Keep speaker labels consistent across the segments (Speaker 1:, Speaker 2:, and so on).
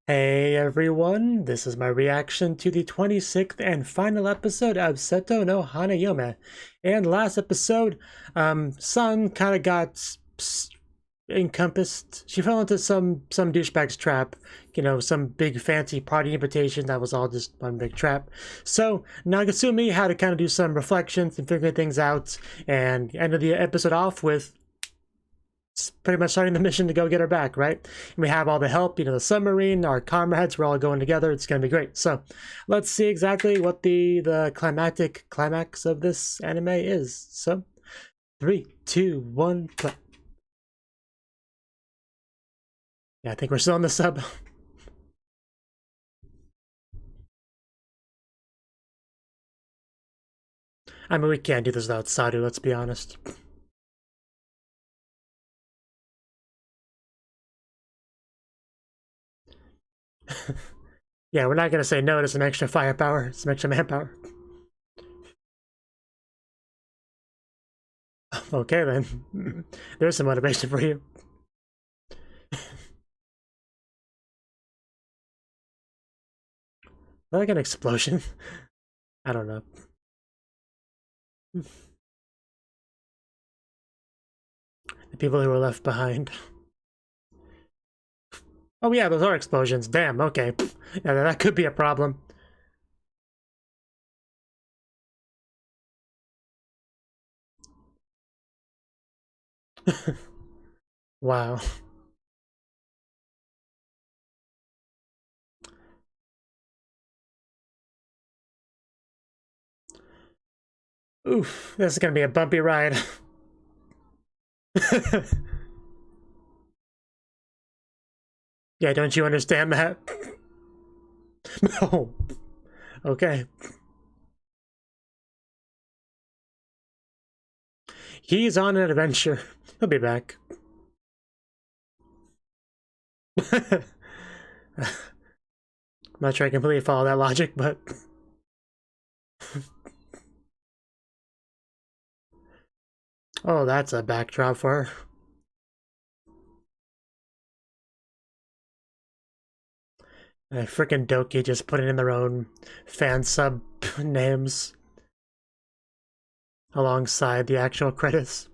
Speaker 1: Hey everyone, this is my reaction to the 26th and final episode of Seto no Hanayome. And last episode, Sun kind of got encompassed. She fell into some douchebag's trap. You know, some big fancy party invitation that was all just one big trap. So Nagasumi had to kind of do some reflections and figure things out, and ended the episode off with pretty much starting the mission to go get her back, right? And we have all the help, you know, the submarine, our comrades, we're all going together. It's going to be great. So let's see exactly what the climactic climax of this anime is. So 3, 2, 1, play. Yeah, I think we're still on the sub. I mean, we can't do this without Sadu, let's be honest. Yeah, we're not gonna say no to some extra firepower, some extra manpower. Okay then, there's some motivation for you. Like an explosion. I don't know. The people who were left behind. Oh yeah, those are explosions. Damn, okay. Yeah, that could be a problem. Wow. Oof, this is gonna be a bumpy ride. Yeah, don't you understand that? No. Okay. He's on an adventure. He'll be back. I'm not sure I completely follow that logic, but... Oh, that's a backdrop for her. And frickin' Doki just putting in their own fan sub names alongside the actual credits.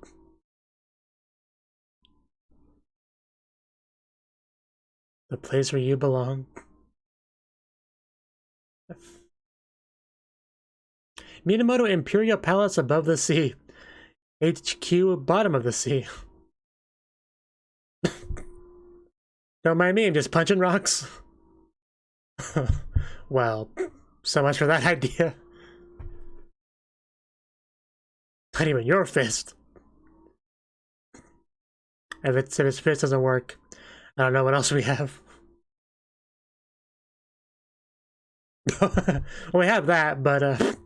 Speaker 1: The place where you belong. Minamoto Imperial Palace above the sea. HQ bottom of the sea. Don't mind me, I'm just punching rocks. Well, so much for that idea. Not even your fist. If its fist doesn't work, I don't know what else we have. Well, we have that, but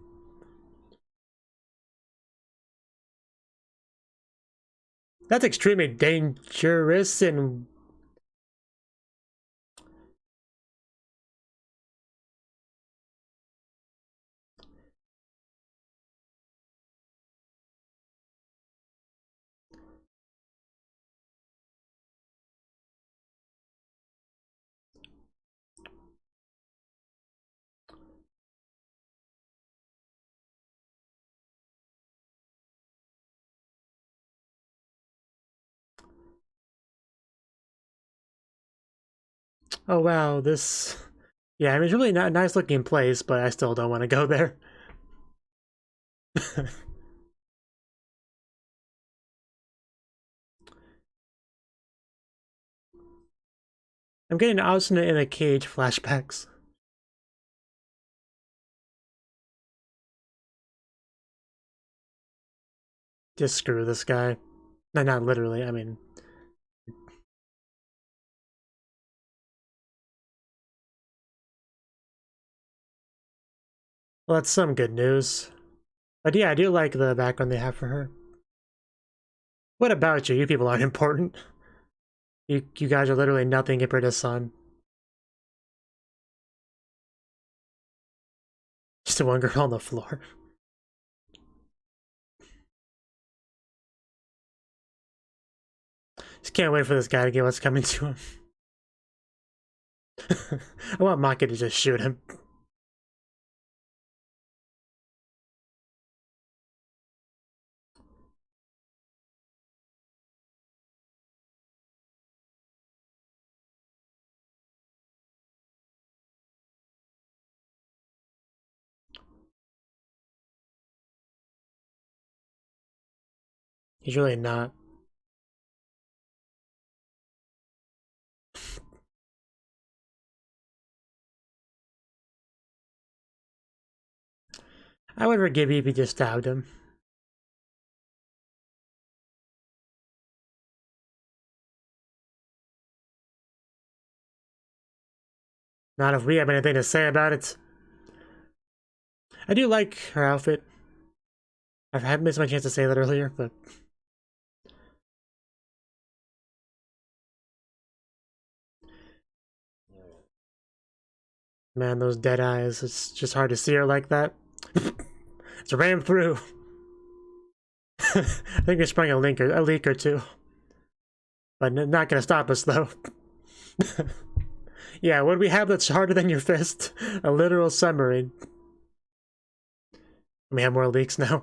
Speaker 1: that's extremely dangerous and... Oh wow, this... Yeah, I mean, it's really not a nice looking place, but I still don't want to go there. I'm getting Asuna in a cage flashbacks. Just screw this guy. No, not literally, I mean... Well, that's some good news. But yeah, I do like the background they have for her. What about you? You people aren't important. You guys are literally nothing compared to Sun. Just a one girl on the floor. Just can't wait for this guy to get what's coming to him. I want Maki to just shoot him. He's really not. I would forgive you if you just stabbed him. Not if we have anything to say about it. I do like her outfit. I haven't missed my chance to say that earlier, but... Man, those dead eyes, it's just hard to see her like that. It's ran through. I think we sprung a leak or two. But not gonna stop us, though. Yeah, what do we have that's harder than your fist? A literal submarine. We have more leaks now.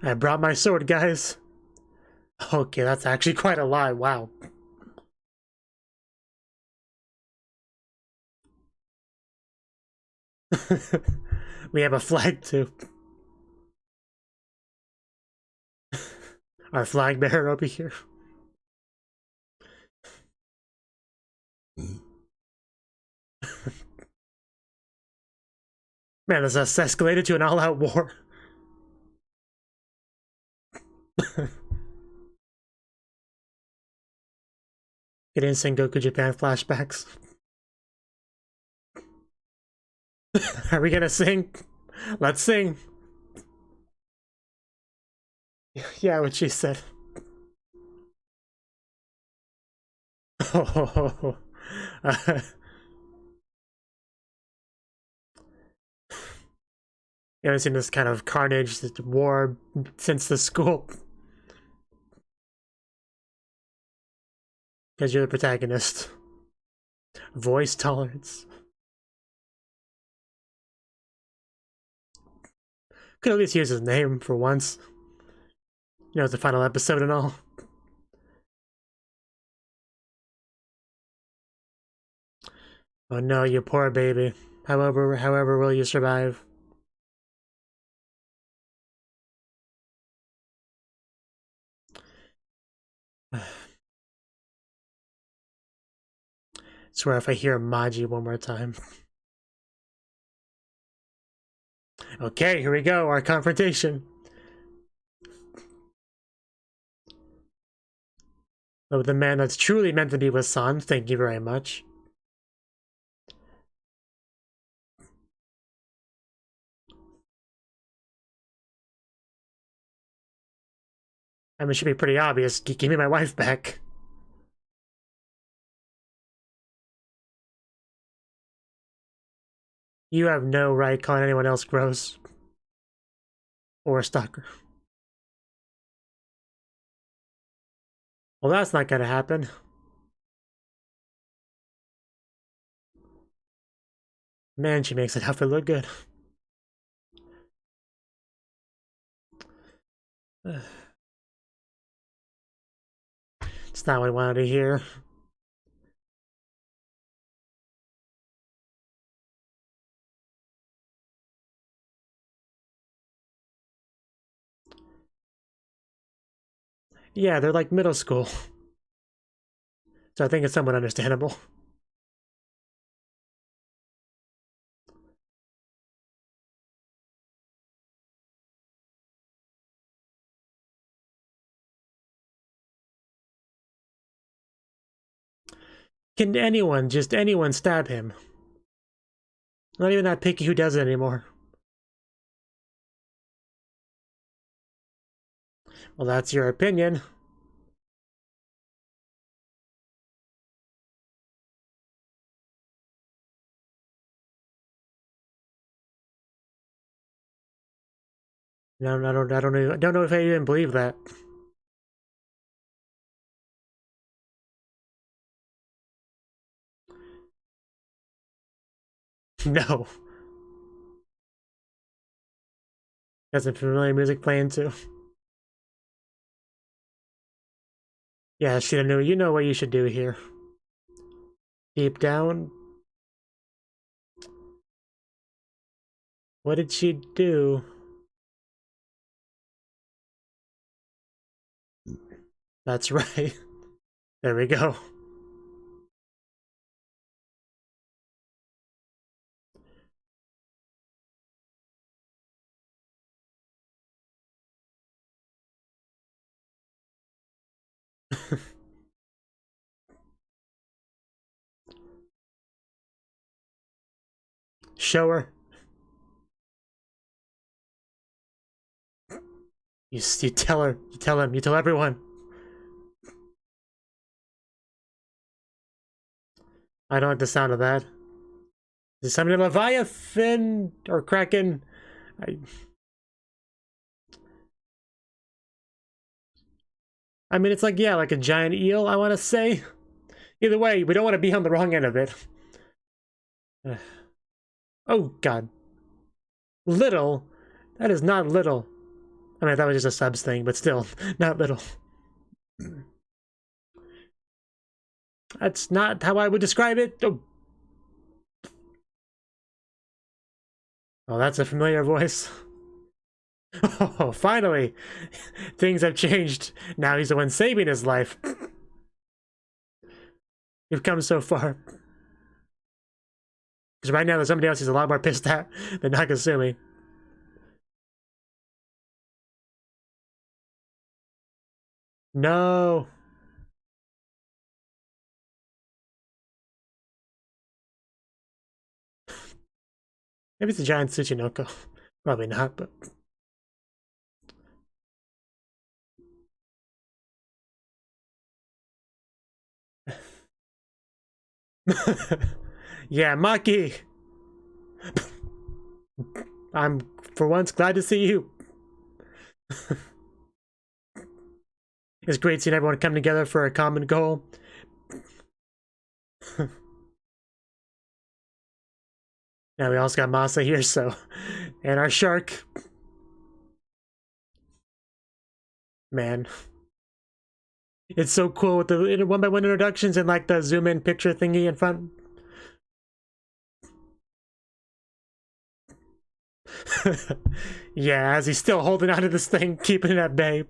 Speaker 1: I brought my sword, guys. Okay, that's actually quite a lie. Wow. We have a flag too. Our flag bearer over here. Man, this has escalated to an all-out war. Getting Sengoku Japan flashbacks. Are we gonna sing? Let's sing. Yeah, what she said. Oh, you haven't seen this kind of carnage, this war since the school. Because you're the protagonist. Voice tolerance. Could at least use his name for once. You know, it's the final episode and all. Oh no, you poor baby. However will you survive? I swear if I hear Maji one more time. Okay, here we go, our confrontation. Oh, the man that's truly meant to be with San, thank you very much. I mean, it should be pretty obvious. Give me my wife back. You have no right calling anyone else gross. Or a stalker. Well, that's not gonna happen. Man, she makes it outfit look good. It's not what I wanted to hear. Yeah, they're like middle school. So I think it's somewhat understandable. Can anyone, just anyone, stab him? Not even that picky who does it anymore. Well, that's your opinion. No, I don't know if I even believe that. No. Got some familiar music playing too. Yeah, Shiranui, you know what you should do here. Deep down. What did she do? That's right. There we go. Show her. You tell her. You tell him. You tell everyone. I don't like the sound of that. Is somebody a Leviathan or Kraken? I mean, it's like, yeah, like a giant eel, I want to say. Either way, we don't want to be on the wrong end of it. Oh, God. Little? That is not little. I mean, that was just a subs thing, but still, not little. That's not how I would describe it. Oh, oh, that's a familiar voice. Oh, finally! Things have changed. Now he's the one saving his life. You've come so far. Because right now there's somebody else he's a lot more pissed at than Nagasumi. No! Maybe it's a giant Tsuchinoko. Probably not, but... Yeah, Maki! I'm, for once, glad to see you. It's great seeing everyone come together for a common goal. Now we also got Masa here, so... And our shark. Man. It's so cool with the one-by-one introductions and like the zoom-in picture thingy in front. Yeah, as he's still holding onto this thing, keeping it at bay.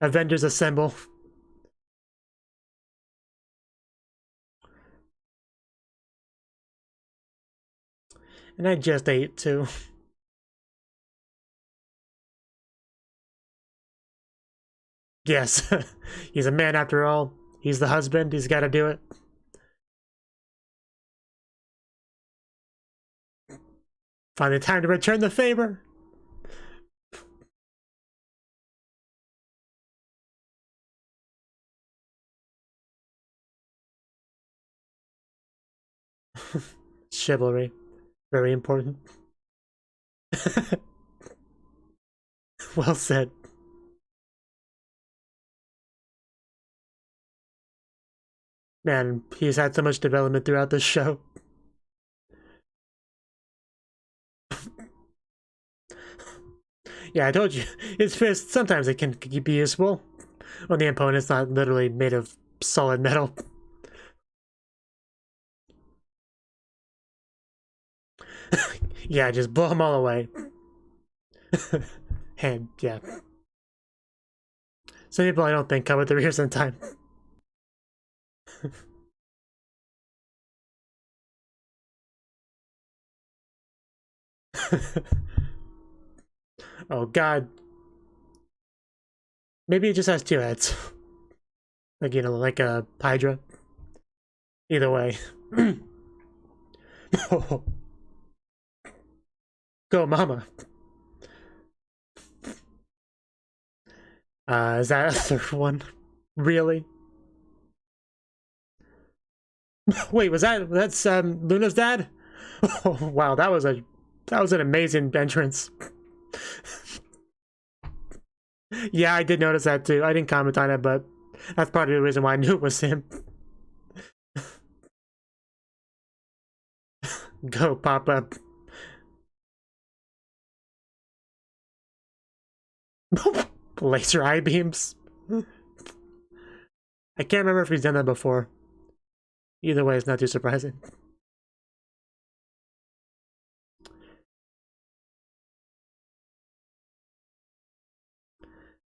Speaker 1: Avengers assemble. And I just ate too. Yes, he's a man after all. He's the husband, he's gotta do it. Finally time to return the favor. Chivalry. Very important. Well said. Man, he's had so much development throughout this show. Yeah, I told you, his fist, sometimes it can be useful when the opponent's not literally made of solid metal. Yeah, just blow them all away. And, yeah. Some people I don't think cover their ears in time. Oh god. Maybe it just has two heads. Like, you know, like a Hydra. Either way. Go, mama. Is that a third one? Really? Wait, that's Luna's dad? Oh, wow, that was an amazing entrance. Yeah, I did notice that too. I didn't comment on it, but that's part of the reason why I knew it was him. Go pop up. Laser eye beams. I can't remember if he's done that before. Either way, it's not too surprising.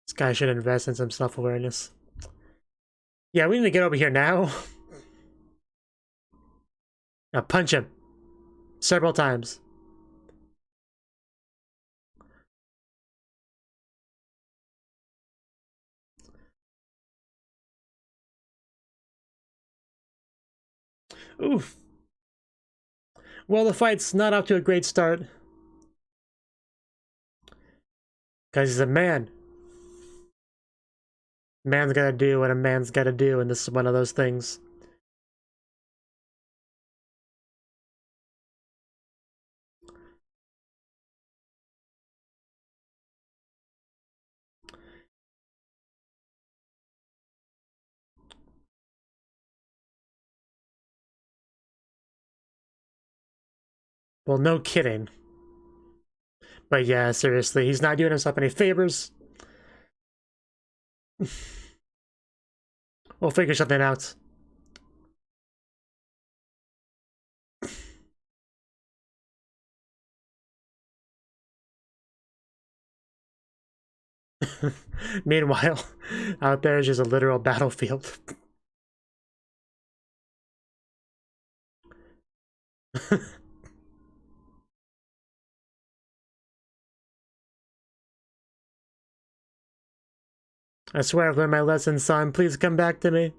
Speaker 1: This guy should invest in some self-awareness. Yeah, we need to get over here now. Now punch him. Several times. Oof. Well, the fight's not off to a great start. Because he's a man. Man's gotta do what a man's gotta do, and this is one of those things. Well, no kidding. But yeah, seriously, he's not doing himself any favors. We'll figure something out. Meanwhile, out there is just a literal battlefield. I swear I've learned my lesson, son. Please come back to me.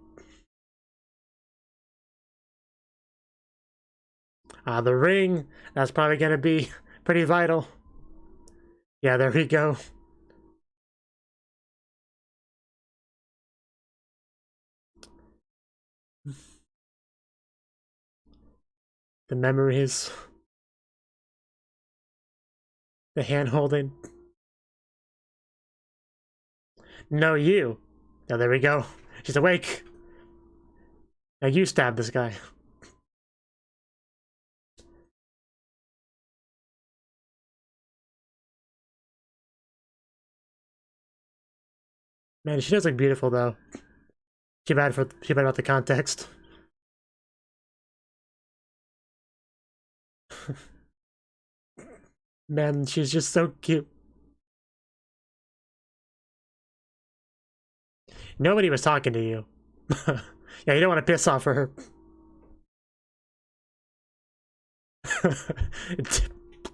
Speaker 1: The ring. That's probably gonna be pretty vital. Yeah, there we go. The memories. The hand holding. No, you. Now there we go. She's awake. Now you stab this guy. Man, she does look beautiful though. Too bad about the context. Man, she's just so cute. Nobody was talking to you. Yeah, you don't want to piss off her.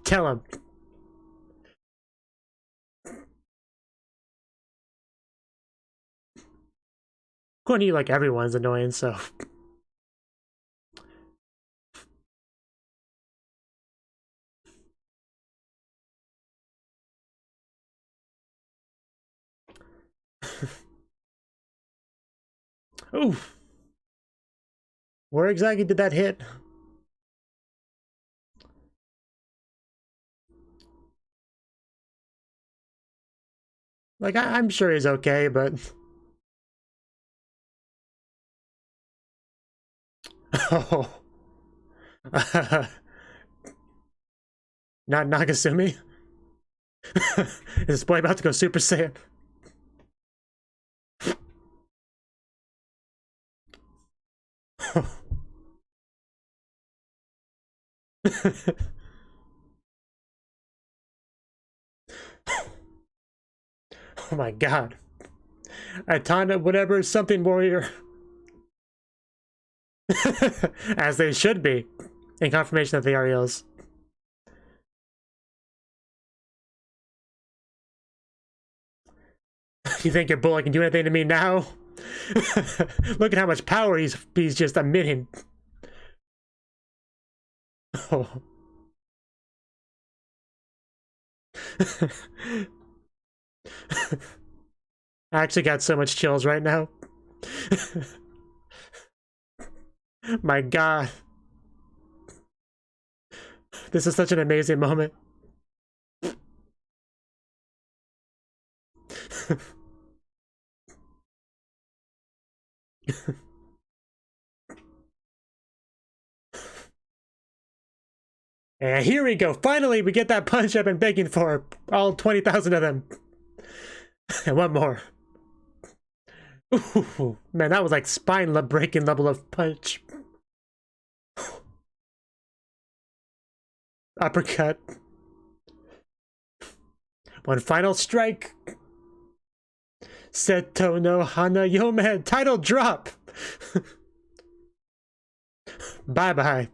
Speaker 1: Tell him. According to you, like, everyone's annoying, so... Ooh. Where exactly did that hit? Like, I'm sure he's okay, but... Oh. Not Nagasumi? Is this boy about to go Super Saiyan? Oh my god. Atana, whatever, something warrior. As they should be. In confirmation that they are Eels. You think your bullet can do anything to me now? Look at how much power he's just emitting. Oh. I actually got so much chills right now. My god. This is such an amazing moment. And here we go. Finally, we get that punch I've been begging for. All 20,000 of them. And one more. Ooh, man, that was like spine-breaking level of punch. Uppercut. One final strike. Seto no Hanayome title drop. Bye-bye.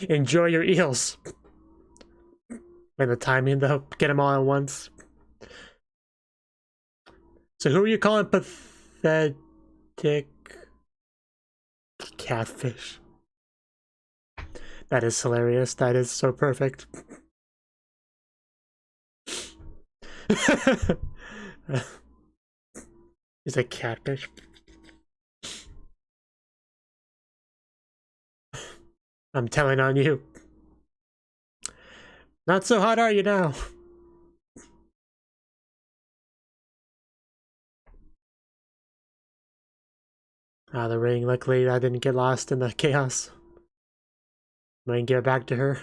Speaker 1: Enjoy your eels. And the timing, though. Get them all at once. So who are you calling pathetic catfish? That is hilarious. That is so perfect. He's a catfish. I'm telling on you. Not so hot, are you now? Ah, the ring. Luckily, I didn't get lost in the chaos. I can give it back to her.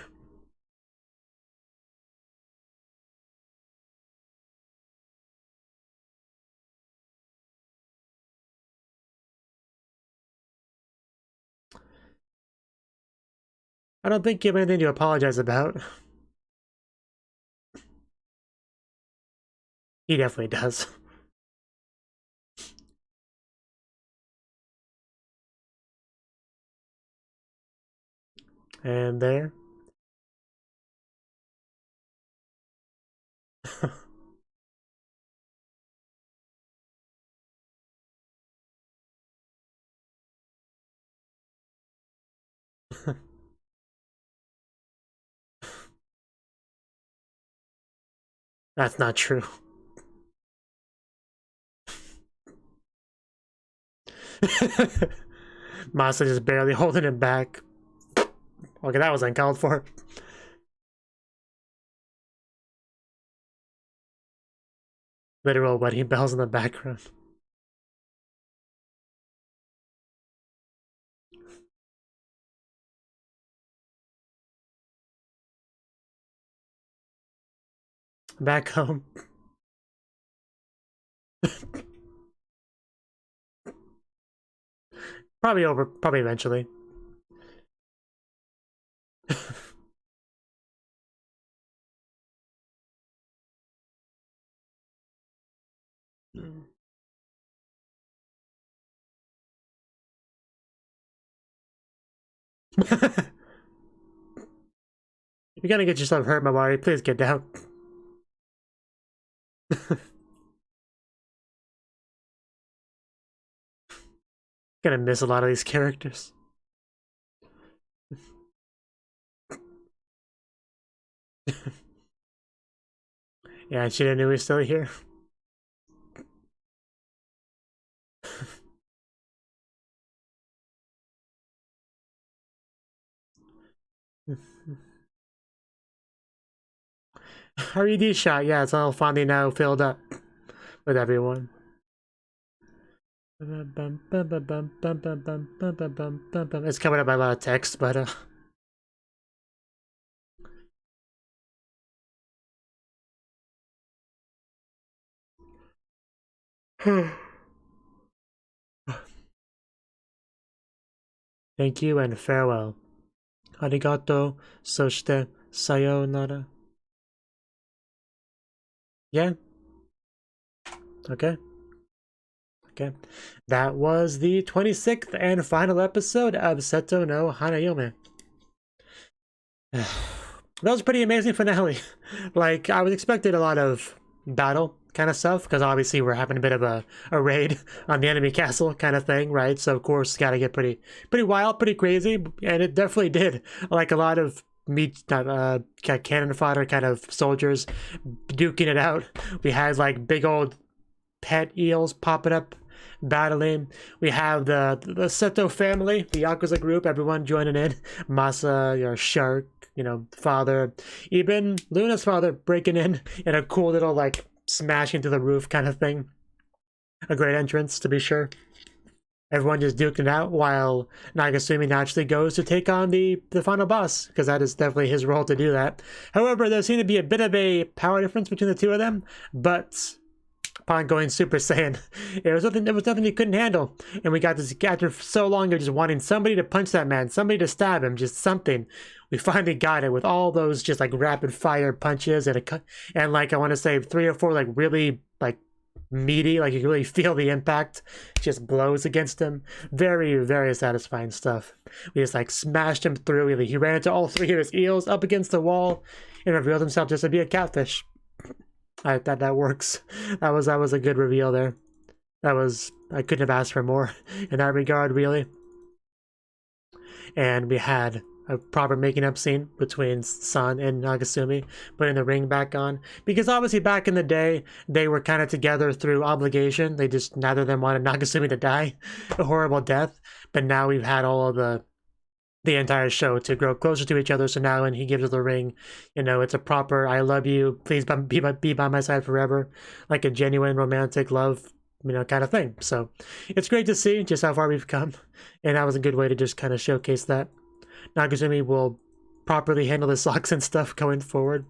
Speaker 1: I don't think you have anything to apologize about. He definitely does. And there. That's not true. Masa just barely holding him back. Okay, that was uncalled for. Literal wedding bells in the background. Back home. Probably over, probably eventually. If you're gonna get yourself hurt, Mawari, please get down. Gonna miss a lot of these characters. Yeah, she didn't know he was still here. RED shot, yeah, it's all finally now filled up with everyone. It's covered up by a lot of text, but thank you and farewell. Arigato, soshite, sayonara. Yeah. Okay. Okay. That was the 26th and final episode of Seto no Hanayome. That was a pretty amazing finale. Like, I was expecting a lot of battle kind of stuff, because obviously we're having a bit of a raid on the enemy castle kind of thing, right? So of course it's gotta get pretty wild, pretty crazy, and it definitely did. Like a lot of cannon fodder kind of soldiers duking it out. We had like big old pet eels popping up, battling. We have the Seto family, the Yakuza group, everyone joining in. Masa, your shark, you know, father, even Luna's father breaking in a cool little like smashing to the roof kind of thing. A great entrance, to be sure. Everyone just duking it out while Nagasumi naturally goes to take on the final boss, because that is definitely his role to do that. However, there seemed to be a bit of a power difference between the two of them, but upon going Super Saiyan, it was nothing he couldn't handle. And we got this, after so long of just wanting somebody to punch that man, somebody to stab him, just something. We finally got it with all those just like rapid fire punches and like I want to say 3 or 4 like really like meaty, like you can really feel the impact, just blows against him. Very, very satisfying stuff. We just like smashed him through. He ran into all 3 of his eels up against the wall and revealed himself just to be a catfish. I thought that works. That was a good reveal there. I couldn't have asked for more in that regard, really. And we had a proper making up scene between San and Nagasumi, putting the ring back on. Because obviously back in the day, they were kind of together through obligation. They just, neither of them wanted Nagasumi to die a horrible death. But now we've had all of the entire show to grow closer to each other. So now when he gives her the ring, you know, it's a proper, I love you, please be by my side forever. Like a genuine romantic love, you know, kind of thing. So it's great to see just how far we've come. And that was a good way to just kind of showcase that. Nagasumi will properly handle the socks and stuff going forward.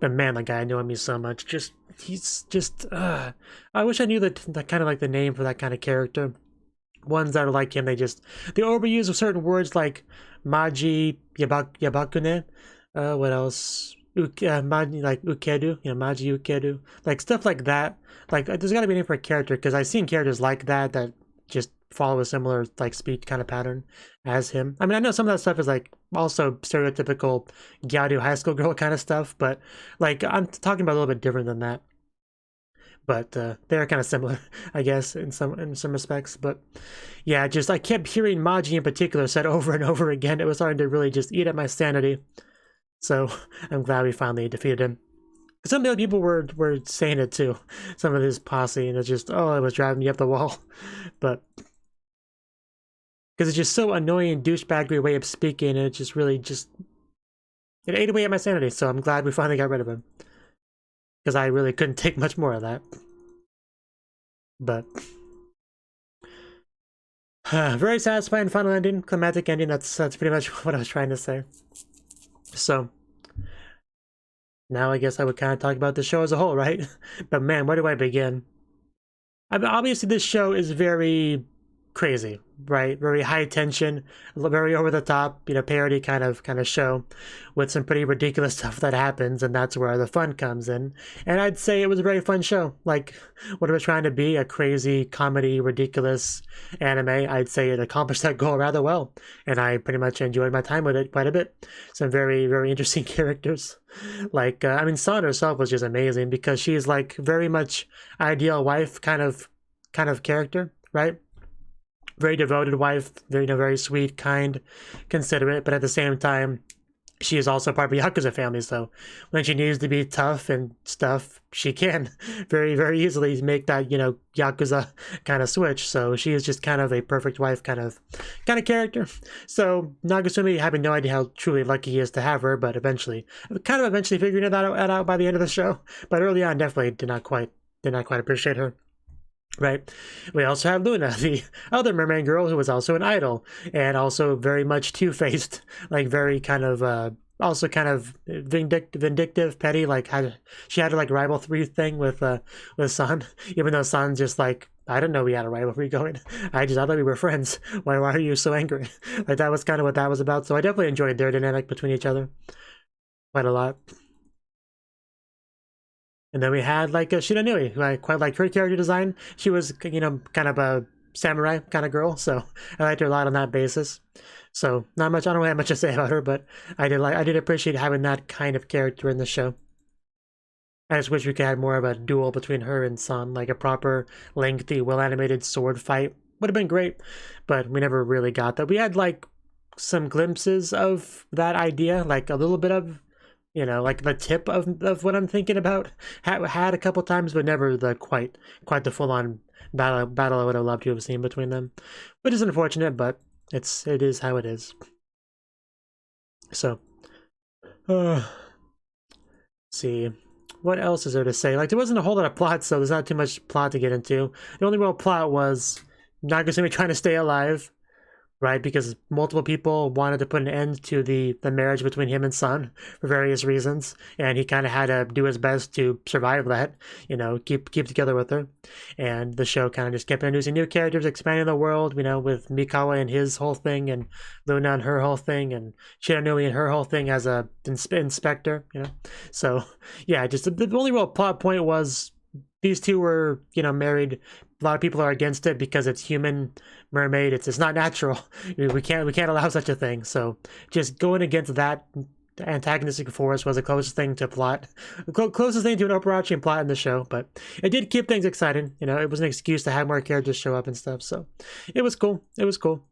Speaker 1: But man, the guy annoyed me so much. He's just, I wish I knew the kind of like the name for that kind of character. Ones that are like him, they overuse certain words like Maji Yabakune. What else? Maji, like Ukedu, you know, Maji Ukedu. Like stuff like that. Like there's gotta be a name for a character, because I've seen characters like that just follow a similar like speech kind of pattern as him. I mean, I know some of that stuff is like also stereotypical Gyaru high school girl kind of stuff, but like I'm talking about a little bit different than that. But they're kind of similar, I guess, in some respects. But yeah, just I kept hearing Maji in particular said over and over again. It was starting to really just eat at my sanity. So I'm glad we finally defeated him. Some of the other people were saying it too. Some of his posse, and it's just, oh, it was driving me up the wall. But because it's just so annoying, douchebaggery way of speaking, and it just really it ate away at my sanity. So I'm glad we finally got rid of him, because I really couldn't take much more of that. But very satisfying final ending, climactic ending. That's pretty much what I was trying to say. So now I guess I would kind of talk about the show as a whole, right? But man, where do I begin? I mean, obviously this show is very crazy, right? Very high tension, very over the top, you know, parody kind of show with some pretty ridiculous stuff that happens, and that's where the fun comes in. And I'd say it was a very fun show. Like what it was trying to be, a crazy comedy, ridiculous anime, I'd say it accomplished that goal rather well. And I pretty much enjoyed my time with it quite a bit. Some very, very interesting characters. Like, I mean, San herself was just amazing, because she's like very much ideal wife kind of character, right? Very devoted wife, very, you know, very sweet, kind, considerate, but at the same time, she is also part of the Yakuza family, so when she needs to be tough and stuff, she can very, very easily make that, you know, Yakuza kind of switch. So she is just kind of a perfect wife kind of character. So Nagasumi, having no idea how truly lucky he is to have her, but eventually figuring that out by the end of the show. But early on, definitely did not quite appreciate her. Right. We also have Luna, the other mermaid girl who was also an idol, and also very much two-faced, like very kind of also kind of vindictive, petty. Like she had a like rivalry thing with San, even though San's just like, I didn't know we had a rivalry going. I thought we were friends. Why are you so angry? Like that was kind of what that was about. So I definitely enjoyed their dynamic between each other quite a lot. And then we had like Shiranui, who I quite liked her character design. She was, you know, kind of a samurai kind of girl, so I liked her a lot on that basis. So not much, I don't have much to say about her, but I did appreciate having that kind of character in the show. I just wish we could have more of a duel between her and San, like a proper, lengthy, well-animated sword fight. Would have been great, but we never really got that. We had like some glimpses of that idea, like a little bit of, you know, like the tip of what I'm thinking about. Had a couple times, but never the quite the full-on battle I would have loved to have seen between them, which is unfortunate, but it is how it is. So, see, what else is there to say? Like, there wasn't a whole lot of plot, so there's not too much plot to get into. The only real plot was Nagasumi trying to stay alive, right? Because multiple people wanted to put an end to the marriage between him and Sun for various reasons, and he kind of had to do his best to survive that, you know, keep together with her. And the show kind of just kept introducing new characters, expanding the world, you know, with Mikawa and his whole thing, and Luna and her whole thing, and Shiranui and her whole thing as a inspector, you know. So yeah, just the only real plot point was these two were, you know, married. A lot of people are against it because it's human mermaid. It's not natural. We can't allow such a thing. So just going against that antagonistic force was the closest thing to plot, closest thing to an overarching plot in the show. But it did keep things exciting. You know, it was an excuse to have more characters show up and stuff. So it was cool. It was cool.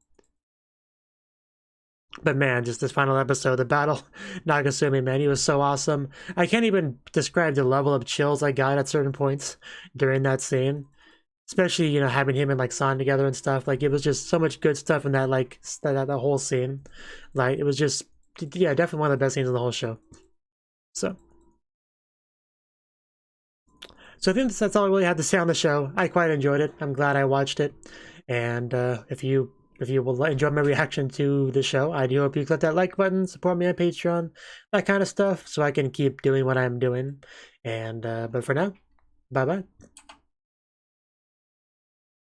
Speaker 1: But man, just this final episode, the battle, Nagasumi, man, he was so awesome. I can't even describe the level of chills I got at certain points during that scene. Especially, you know, having him and like San together and stuff. Like, it was just so much good stuff in that, like, that whole scene. Like, it was just, yeah, definitely one of the best scenes of the whole show. So I think that's all I really had to say on the show. I quite enjoyed it. I'm glad I watched it. And if you will enjoy my reaction to the show, I do hope you click that like button, support me on Patreon, that kind of stuff, so I can keep doing what I'm doing. And but for now, bye bye.